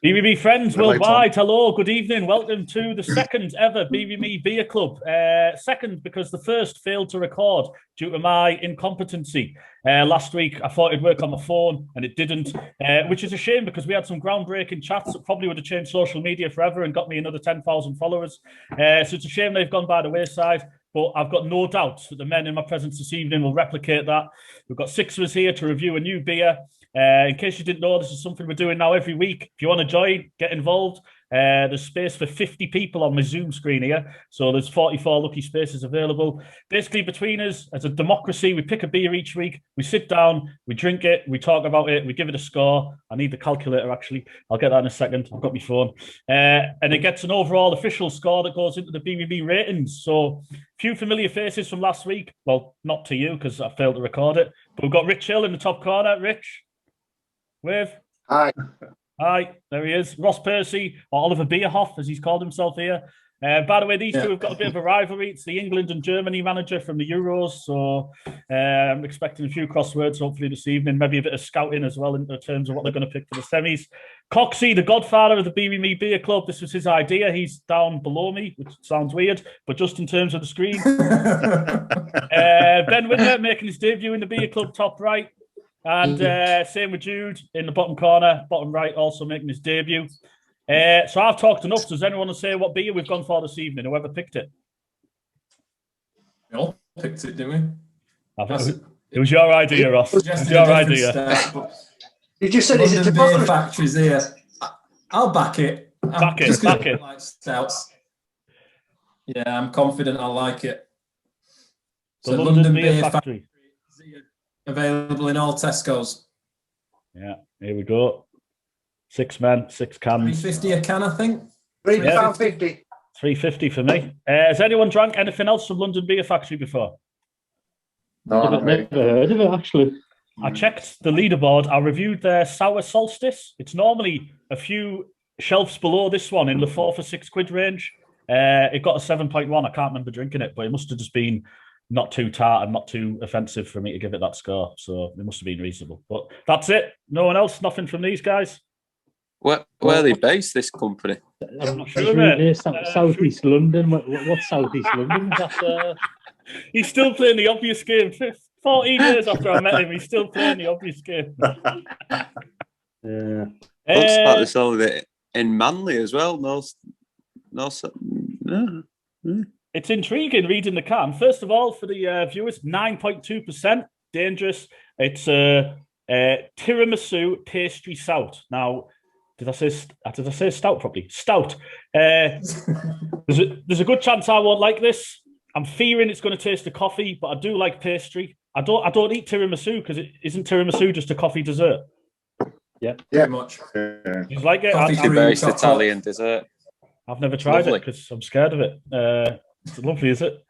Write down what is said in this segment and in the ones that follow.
BBB friends worldwide, hello, good evening. Welcome to the second ever BBB Beer Club. Second because the first failed to record due to my incompetency. Last week, I thought it'd work on my phone and it didn't, which is a shame because we had some groundbreaking chats that probably would have changed social media forever and got me another 10,000 followers. So it's a shame they've gone by the wayside. But I've got no doubt that the men in my presence this evening will replicate that. We've got six of us here to review a new beer. In case you didn't know, this is something we're doing now every week. If you want to join, get involved. There's space for 50 people on my Zoom screen here. So there's 44 lucky spaces available. Basically, between us, as a democracy, we pick a beer each week. We sit down, we drink it, we talk about it, we give it a score. I need the calculator, actually. I'll get that in a second. I've got my phone. And it gets an overall official score that goes into the BBB ratings. So few familiar faces from last week. Well, not to you, because I failed to record it. But we've got Rich Hill in the top corner. Rich, wave. Hi. Hi, there he is. Ross Percy, or Oliver Bierhoff, as he's called himself here. By the way, these two have got a bit of a rivalry. It's the England and Germany manager from the Euros. So I'm expecting a few crosswords, hopefully, this evening. Maybe a bit of scouting as well in terms of what they're going to pick for the semis. Coxie, the godfather of the BBB Beer Club. This was his idea. He's down below me, which sounds weird, but just in terms of the screen. Ben Whitner making his debut in the Beer Club, top right. And same with Jude in the bottom corner, bottom right, also making his debut. So I've talked enough. Does anyone want to say what beer we've gone for this evening? Whoever picked it? We all picked it, didn't we? It was your idea, Ross. It was your idea. You just said it's a beer factories here. I'll back it. Back it. Like stouts. Yeah, I'm confident I'll like it. The London Beer Factory. Available in all Tesco's. Yeah, here we go. 6 men, 6 cans. £3.50 a can, I think. £3.50. £3.50 for me. Has anyone drank anything else from London Beer Factory before? No, I've never heard of it, actually. I checked the leaderboard. I reviewed their Sour Solstice. It's normally a few shelves below this one in the £4 for £6 range. It got a 7.1. I can't remember drinking it, but it must have just been not too tart and not too offensive for me to give it that score. So it must have been reasonable. But that's it. No one else, nothing from these guys. Where are they based, this company? I'm not sure, mate. South East London. What's South East London? He's still playing the obvious game. 14 years after I met him, he's still playing the obvious game. Yeah. Looks like they sold it in Manly as well. No. It's intriguing reading the can. First of all, for the viewers, 9.2%, dangerous. It's a tiramisu pastry stout. Now, did I say stout properly? Stout. There's a good chance I won't like this. I'm fearing it's going to taste of coffee, but I do like pastry. I don't eat tiramisu because it isn't tiramisu just a coffee dessert. Yeah, very much. You like it? Coffee-based Italian dessert. I've never tried it because I'm scared of it. It's lovely, is it?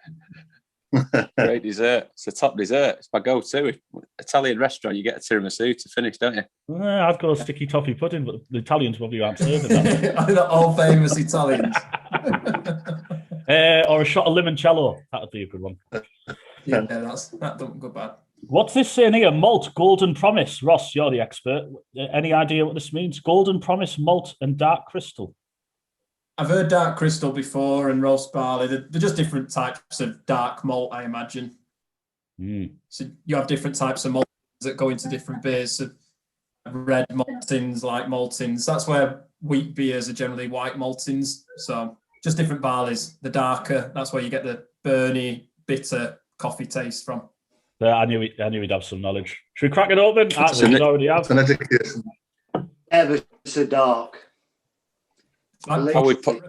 Great dessert. It's a top dessert. It's my go-to. Italian restaurant, you get a tiramisu to finish, don't you? I'd go sticky toffee pudding, but the Italians probably aren't serving that. The all famous Italians. Or a shot of limoncello. That would be a good one. Yeah, that don't go bad. What's this saying here? Malt, Golden Promise. Ross, you're the expert. Any idea what this means? Golden Promise, malt, and dark crystal. I've heard dark crystal before and roast barley. They're just different types of dark malt, I imagine. So you have different types of malts that go into different beers. So red maltings, light maltings. That's where wheat beers are generally white maltings. So just different barleys. The darker, that's where you get the burny, bitter coffee taste from. I knew he'd have some knowledge. Should we crack it open? We already have. It's an education. Ever so dark. Are we pouring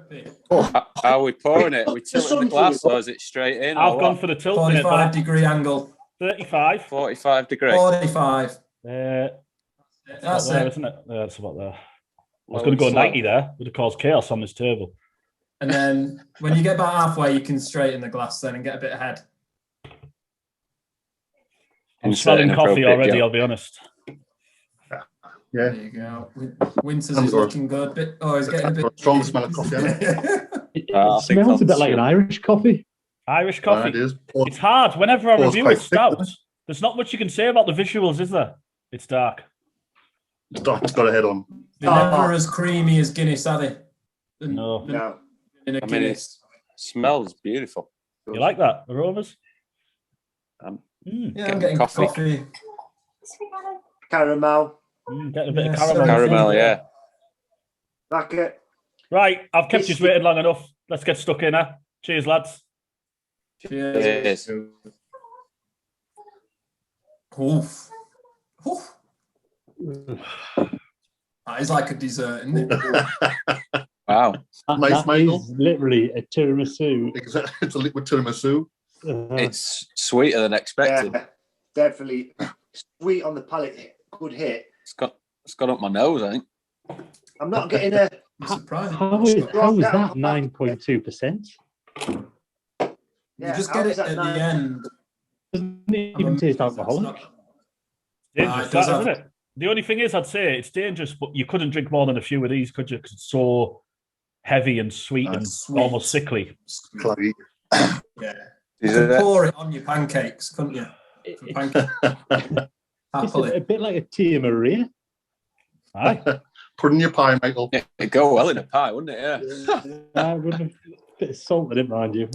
it? Are we tilting the glass or is it straight in? I've gone for the tilt. 45-degree angle. 35. 45 degrees. 45. That's it. Isn't it? That's about there. I was going to go 90 there. Would have caused chaos on this table. And then when you get about halfway, you can straighten the glass then and get a bit ahead. I'm smelling coffee already, I'll be honest. Yeah. There you go. Winters is looking good. He's getting a bit strong smell of coffee. It smells a bit like an Irish coffee. Irish coffee. It's hard. Whenever I review a stout, there's not much you can say about the visuals, is there? It's dark. It's got a head on. They're never as creamy as Guinness, are they? No. In a I mean, it Guinness. smells beautiful. You like that? Aromas? Yeah, I'm getting coffee. Caramel. Getting a bit of Yeah, caramel. Caramel, yeah. Like it. Right, I've kept you waiting long enough. Let's get stuck in, huh? Cheers, lads. Cheers. Oof. Oof. That is like a dessert, isn't it? Wow. Nice, that Michael. is literally a tiramisu. Uh-huh. It's a liquid tiramisu. It's sweeter than expected. Yeah, definitely. Sweet on the palate. Good hit. It's gone up my nose, I think. I'm not getting a... I'm surprised. How is that 9.2%? You just get it at the end. Doesn't even taste alcoholic. Dangerous, it does isn't it? The only thing is, I'd say it's dangerous, but you couldn't drink more than a few of these, could you? Because it's so heavy and sweet and sweet. almost sickly. Claggy. Yeah. You could pour it on your pancakes, couldn't you? It's a bit like a tia Maria. Aye. Put in your pie, Michael. Yeah, it'd go well in a pie, wouldn't it? Yeah. I wouldn't have a bit of salt in it, mind you.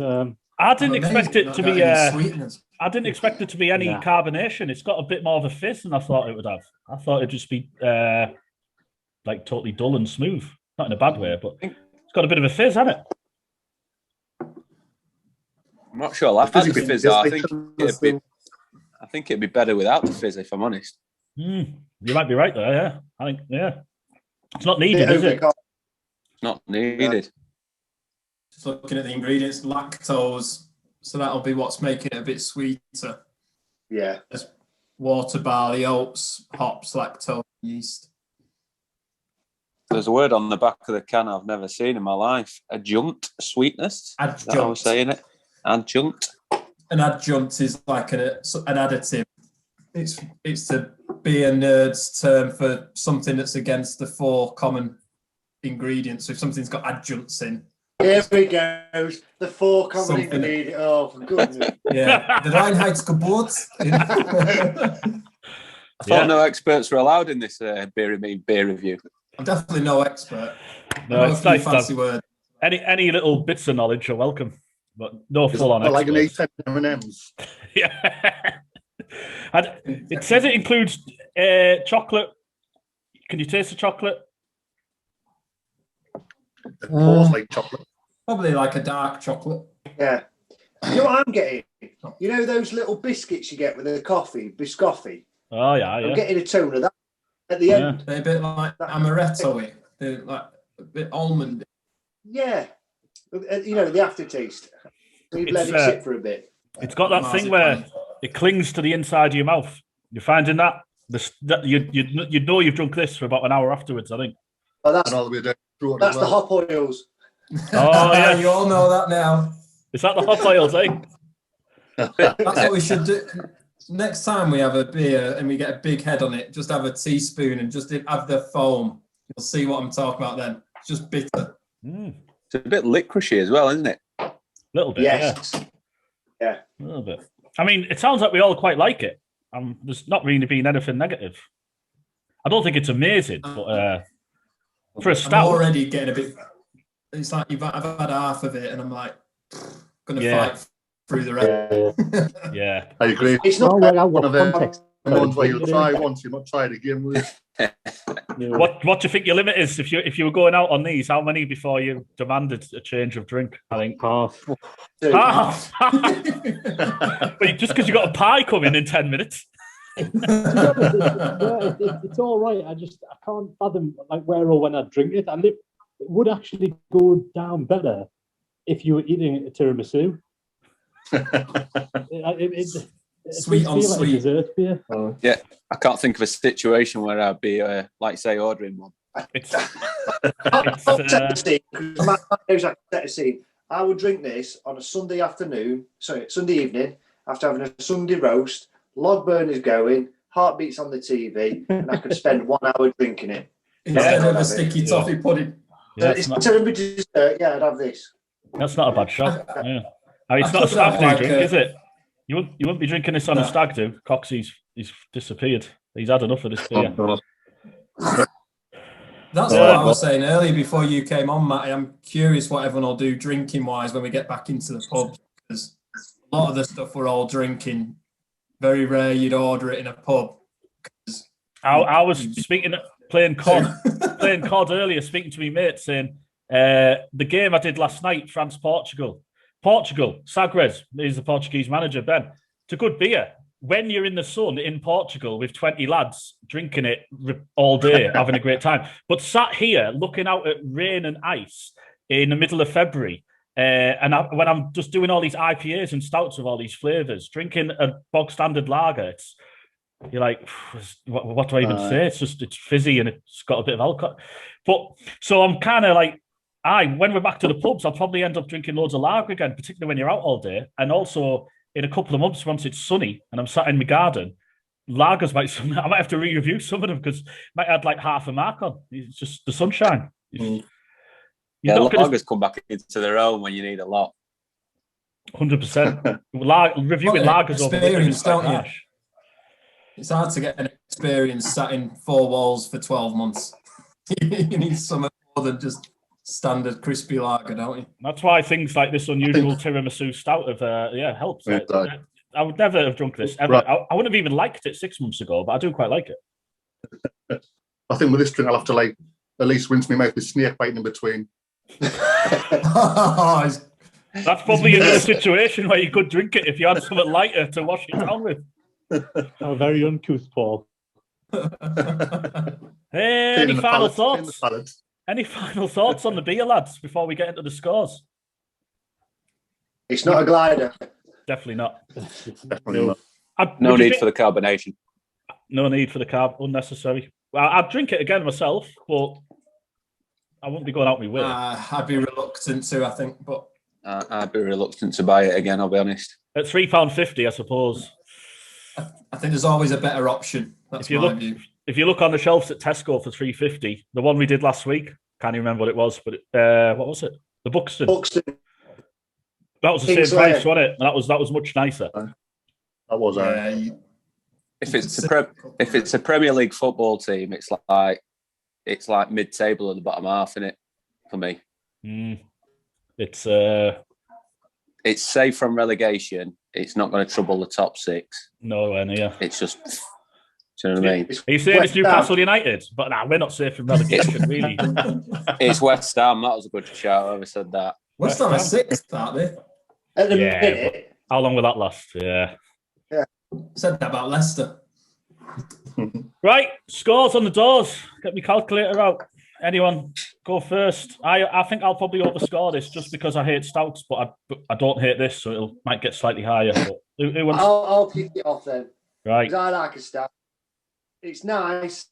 I didn't expect it to be. Sweetness. I didn't expect it to be any carbonation. It's got a bit more of a fizz than I thought it would have. I thought it'd just be like totally dull and smooth. Not in a bad way, but it's got a bit of a fizz, hasn't it? I'm not sure. I'll have to fizz. I think it'd be better without the fizz, if I'm honest. You might be right there. Yeah, I think. Yeah, it's not needed, is it? It's not needed. Just looking at the ingredients, lactose. So that'll be what's making it a bit sweeter. Yeah. There's water, barley, oats, hops, lactose, yeast. There's a word on the back of the can I've never seen in my life. Adjunct sweetness. Adjunct. Is that how I'm saying it? Adjunct. An adjunct is like an additive. It's the beer nerd's term for something that's against the 4 common ingredients. So if something's got adjuncts in. Here we go. The 4 common ingredients. Oh, for goodness. Yeah. The Reinheitsgebot. I thought no experts were allowed in this Beery beer review. I'm definitely no expert. No, it's nice. Fancy word. Any little bits of knowledge are welcome, but no full on. Like an 8 M&Ms. Yeah. And it says it includes chocolate. Can you taste the chocolate? It pours like chocolate. Probably like a dark chocolate. Yeah. You know what I'm getting? You know those little biscuits you get with the coffee, biscotti? Oh, yeah. I'm getting a tone of that at the end. They're a bit like amaretto-y. They're like a bit almond. Yeah. You know, the aftertaste. We've let it sit for a bit. It's got that thing where it clings to the inside of your mouth. You're finding that? You'd know you've drunk this for about an hour afterwards, I think. Oh, that's the hop oils. Oh, yeah. You all know that now. Is that the hop oils, eh? That's what we should do. Next time we have a beer and we get a big head on it, just have a teaspoon and just have the foam. You'll see what I'm talking about then. It's just bitter. It's a bit licoricey as well, isn't it? A little bit, yes. Yeah. A little bit. I mean, it sounds like we all quite like it. There's not really been anything negative. I don't think it's amazing, but for a stout, I'm already getting a bit. It's like I've had half of it, and I'm like, gonna fight through the rest. Yeah, I agree. It's not one of them ones where you'll try once, you'll not try it again. What do you think your limit is if you were going out on these? How many before you demanded a change of drink? I think half. Wait, just because you got a pie coming in 10 minutes. It's all right. I can't fathom like where or when I drink it, and it would actually go down better if you were eating a tiramisu. Sweet on sweet. Like dessert beer. Yeah, I can't think of a situation where I'd be like say ordering one. I would drink this on a Sunday evening after having a Sunday roast, log burners going, heartbeats on the TV, and I could spend 1 hour drinking it. Instead of a sticky toffee pudding. Instead of a dessert, I'd have this. That's not a bad shot. Yeah. I mean, it's not a stag do drink, is it? You wouldn't be drinking this on a stag do. Coxey's disappeared. He's had enough of this beer. That's what I was saying earlier before you came on, Matty. I'm curious what everyone will do drinking-wise when we get back into the pub, because a lot of the stuff we're all drinking, very rare you'd order it in a pub. I was playing COD earlier, speaking to my mate, saying the game I did last night, France-Portugal. Portugal, Sagres, he's the Portuguese manager, Ben. It's a good beer. When you're in the sun in Portugal with 20 lads drinking it all day, having a great time. But sat here looking out at rain and ice in the middle of February, when I'm just doing all these IPAs and stouts with all these flavours, drinking a bog standard lager, you're like, what do I even say? It's fizzy and it's got a bit of alcohol. But so I'm kind of like, when we're back to the pubs, I'll probably end up drinking loads of lager again, particularly when you're out all day. And also in a couple of months, once it's sunny and I'm sat in my garden, lagers I might have to re-review some of them because might add like half a mark on. It's just the sunshine. Lagers come back into their own when you need a lot. 100%. Reviewing lagers over experience, don't you? It's hard to get an experience sat in four walls for 12 months. You need something more than just standard crispy lager, don't you? That's why things like this unusual tiramisu stout have helped. I would never have drunk this ever. Right. I wouldn't have even liked it 6 months ago, but I do quite like it. I think with this drink, I'll have to like at least rinse my mouth with snake bite in between. That's probably another situation where you could drink it if you had something lighter to wash it down with. Oh, very uncouth, Paul. Hey, any final thoughts? Any final thoughts on the beer, lads, before we get into the scores? It's not a glider. Definitely not. Definitely not. No need for the carbonation. No need for the carb. Unnecessary. Well, I'd drink it again myself, but I wouldn't be going out my way. I'd be reluctant to, I think, but I'd be reluctant to buy it again, I'll be honest. At £3.50, I suppose. I think there's always a better option. That's my view. If you look on the shelves at Tesco for £3.50, the one we did last week, can't even remember what it was, but what was it? The Buxton. That was the same price, wasn't it? And that was much nicer. That was. If it's a Premier League football team, it's like mid-table at the bottom half, isn't it? For me, it's safe from relegation. It's not going to trouble the top six. Nowhere near. It's just. Do you know what I mean? Are you saying it's Newcastle United? But we're not safe from relegation, really. It's West Ham. That was a good shout. Whoever said that? West Ham are sixth, aren't they? At the minute. How long will that last? Yeah. Said that about Leicester. Right, scores on the doors. Get my calculator out. Anyone go first? I think I'll probably overscore this just because I hate stouts, but I don't hate this, so it might get slightly higher. But who wants? I'll kick it off then. Right. Because I like a stout. It's nice.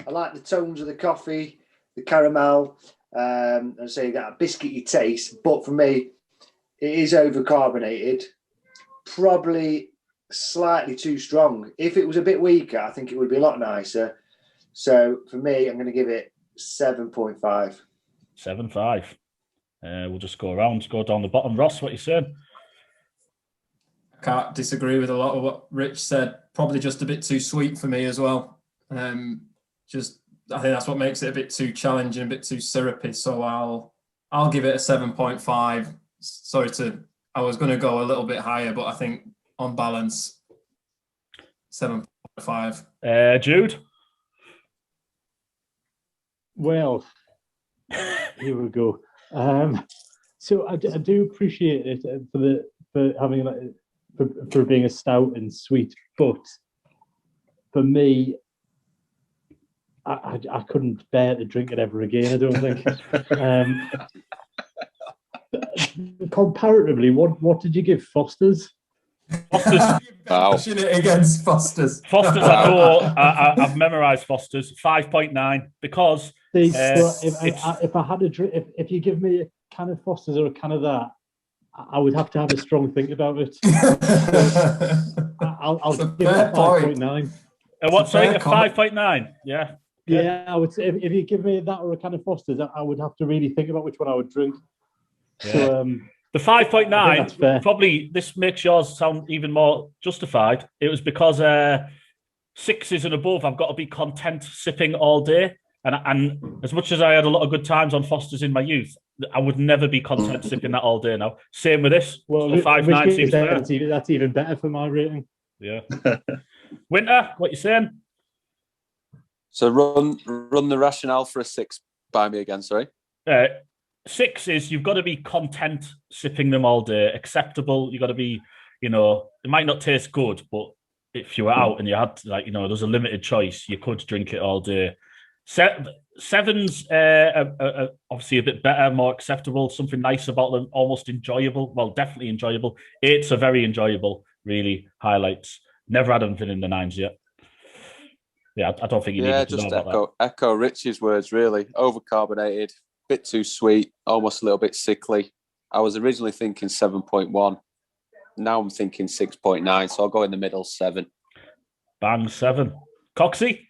I like the tones of the coffee, the caramel, and so you got a biscuity taste. But for me, it is overcarbonated. Probably slightly too strong. If it was a bit weaker, I think it would be a lot nicer. So for me, I'm going to give it 7.5. 7.5. We'll just go around, go down the bottom. Ross, what you saying? Can't disagree with a lot of what Rich said. Probably just a bit too sweet for me as well. I think that's what makes it a bit too challenging, a bit too syrupy. So I'll give it a 7.5. I was going to go a little bit higher, but I think on balance, 7.5. Jude? Well, here we go. So I do appreciate it for having for being a stout and sweet, but for me, I couldn't bear to drink it ever again. I don't think. Comparatively, what did you give Foster's? Foster's against Foster's. Foster's, I know. I've memorised Foster's 5.9 because if I had a drink, if you give me a can of Foster's or a can of that, I would have to have a strong think about it. I'll give it a 5.9. What's a 5.9? Yeah. Yeah, I would say if you give me that or a can of Foster's, I would have to really think about which one I would drink. Yeah. So the 5.9 probably this makes yours sound even more justified. It was because 6s and above, I've got to be content sipping all day. And as much as I had a lot of good times on Foster's in my youth, I would never be content sipping that all day now. Same with this. Well, so 5.9 seems fair. That's even better for my rating. Yeah. Winter, what you saying? So run the rationale for a 6 by me again, sorry. 6 is you've got to be content sipping them all day. Acceptable. You've got to be, it might not taste good, but if you were out and you had, there's a limited choice, you could drink it all day. 7's obviously a bit better, more acceptable, something nice about them, almost enjoyable. Well, definitely enjoyable. 8's are very enjoyable, really highlights. Never had anything in the 9s yet. Yeah, I don't think you need to know about that. Echo Rich's words, really. Overcarbonated, bit too sweet, almost a little bit sickly. I was originally thinking 7.1. Now I'm thinking 6.9, so I'll go in the middle, 7. Bang, 7. Coxie?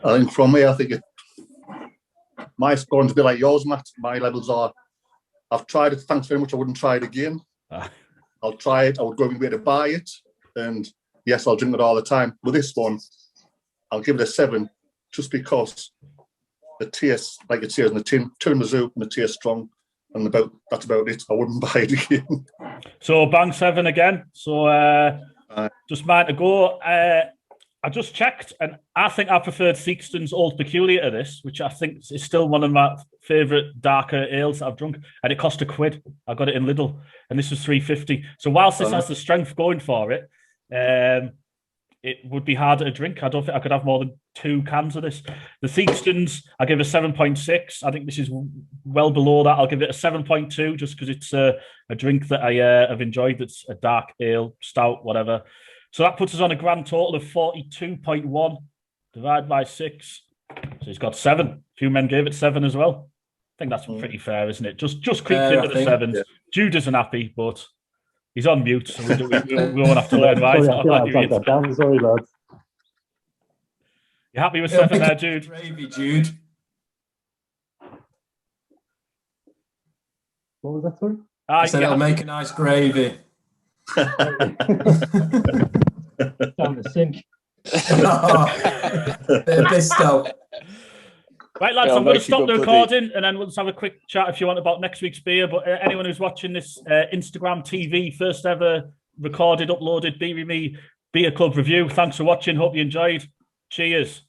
I think from me, my scoring's a bit like yours, Matt. My levels are, I've tried it, thanks very much, I wouldn't try it again. I'll try it, I would go away to buy it, and yes, I'll drink it all the time. With this one, I'll give it a 7, just because the taste, like it says in the tin, tiramisu, and the taste strong, and that's about it. I wouldn't buy it again. So bang 7 again. So just mine to go. I just checked, and I think I preferred Theakston's Old Peculiar to this, which I think is still one of my favourite darker ales that I've drunk, and it cost £1. I got it in Lidl, and this was £3.50. So whilst this has the strength going for it, it would be harder to drink. I don't think I could have more than 2 cans of this. The Theakston's, I give a 7.6. I think this is well below that. I'll give it a 7.2 just because it's a drink that I have enjoyed. It's a dark ale, stout, whatever. So that puts us on a grand total of 42.1 divided by 6. So he's got 7. A few men gave it 7 as well. I think that's pretty fair, isn't it? Just creeped into the 7s. Yeah. Jude isn't happy, but he's on mute, so we won't have to learn why. Sorry, lads. You happy with 7 there, Jude? Gravy, Jude. What was that, sorry? I said it'll make a nice gravy. Down the sink. Bisco. Right, lads, I'm going to stop the recording and then we'll just have a quick chat if you want about next week's beer. But anyone who's watching this Instagram TV, first ever recorded, uploaded Beery Me Beer Club review, thanks for watching. Hope you enjoyed. Cheers.